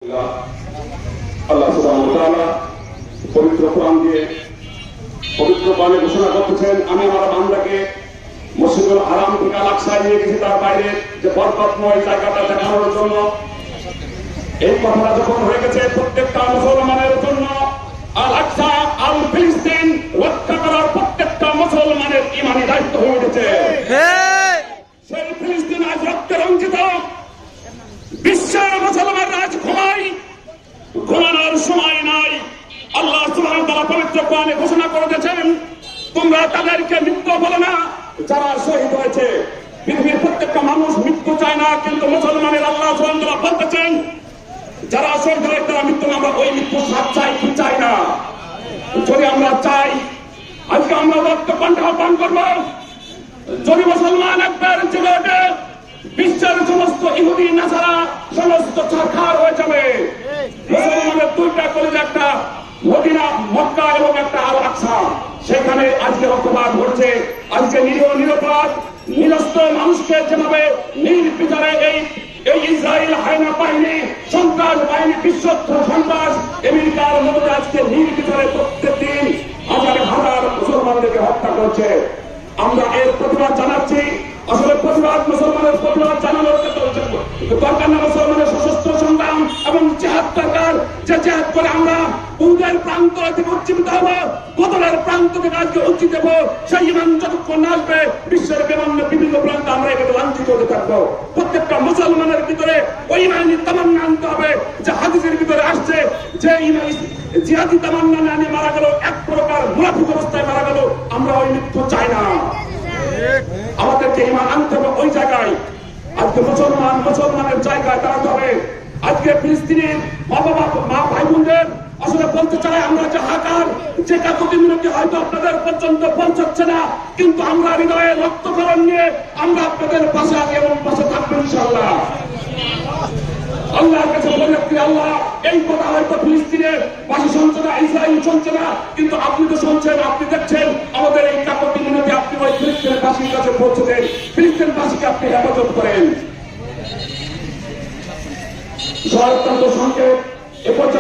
আল্লাহ সুবহানাহু ওয়া তাআলা পবিত্র কোরআন দিয়ে পবিত্র কোরআনে ঘোষণা করতেছেন, আমি আমার বান্দাকে মসজিদুল হারাম থেকে আল-আকসায় নিয়ে গেছি, তার বাইরে যে বরকতময় জায়গাটা দেখানোর জন্য। এই কথাটা যখন হয়ে গেছে, প্রত্যেকটা মুসলমানের জন্য আল-আকসা আল ফিলিস্তিন রক্ষা করার প্রত্যেকটা মুসলমানের ইমানি দায়িত্ব হয়ে উঠেছে। সেই ফিলিস্তিন আজ রক্তে রঞ্জিত। বিশ্বের মুসলমানরা আজ ঘুমানোর সময় নাই। আল্লাহ সুবহানাহু ওয়া তাআলা পবিত্র কোরআনে ঘোষণা করে দিয়েছেন, তোমরা তাদেরকে মৃত্যু বলো না যারা শহীদ হয়েছে। পৃথিবীর প্রত্যেকটা মানুষ মৃত্যু চায় না, কিন্তু মুসলমানের আল্লাহ সুবহানাহু ওয়া তাআলা বলতেছেন যারা শহীদ হয় তারা মৃত্যু, আমরা ওই মৃত্যু স্বাদ চাই কি চাই না। যদি আমরা চাই, আজকে আমরা রক্ত কণ্ঠা পান করবো। যদি মুসলমান একবার জেগে ওঠে, বিশ্বের সমস্ত ইহুদি নাসারা সমস্ত ছারখার হয়ে যাবে। মুসলমানের দুইটা কলেজে, একটা মদিনা মক্কা এবং একটা আল আকসা, সেখানে আজকে রক্তপাত ঘটছে। আজকে নিরীহ নিরপরাধ নিরস্ত মানুষকে যেভাবে নির্বিচারে এই ইসরায়েল হায়না বাহিনী, সন্ত্রাস বাহিনী, বিশ্বস্ত সন্ত্রাস আমেরিকার মধ্যে আজকে নির্বিচারে প্রত্যেক দিন হাজার হাজার মুসলমানদেরকে হত্যা করছে। আমরা এর প্রতিবাদ জানাচ্ছি। আসলে প্রতিবাদ, মুসলমানের প্রতিবাদ জানানোর দরকার না, মুসলমানের সশস্ত্র সংগ্রাম এবং জেহাদ দরকার। যে জেহাদ করে আমরা উহুদের প্রান্ত থেকে উজ্জীবিত হব, বদরের প্রান্ত থেকে আজকে উজ্জীবিত হব। সেই ইমান যতক্ষণ আসবে, বিশ্বের বিভিন্ন প্রান্তে আমরা এটাকে লাঞ্ছিত হতে থাকবো। প্রত্যেকটা মুসলমানের ভিতরে ওই ইমানি তামান্না আনতে হবে যে হাদিসের ভিতরে আসছে, যে জিহাদি তামান্না না নিয়ে মারা গেল, এক প্রকার মুনাফিক অবস্থায় মারা গেল। আমরা ওই মৃত্যু চাই না। আমাদেরকে ইমান আনতে হবে ওই জায়গায়। আজকে মুসলমানের জায়গায় দাঁড়াতে হবে। আজকে ফিলিস্তিনের মা ভাই বোনদের আসলে বলতে চাই, আমরা যে হাকার, যে কাকুতি মিনতি হয়তো আপনাদের পর্যন্ত পৌঁছাচ্ছে না, কিন্তু আমরা হৃদয়ে রক্তকরণ নিয়ে আমরা আপনাদের পাশে আছি এবং পাশে থাকবো ইনশাআল্লাহ। আল্লাহর কাছে বলে রাখি, আল্লাহ এই কথা হয়তো ফিলিস্তিনের পাশে শুনছে না, ইসরায়েল শুনছে না, কিন্তু আপনি তো শুনছেন, আপনি দেখছেন আমাদের এই কাকুতি মিনতি। আপনি ওই ফিলিস্তিনের বাসীর কাছে পৌঁছে দেন, ফিলিস্তিন বাসীকে আপনি হেফাজত করেন। সরকার সংকেত এ পর্যন্ত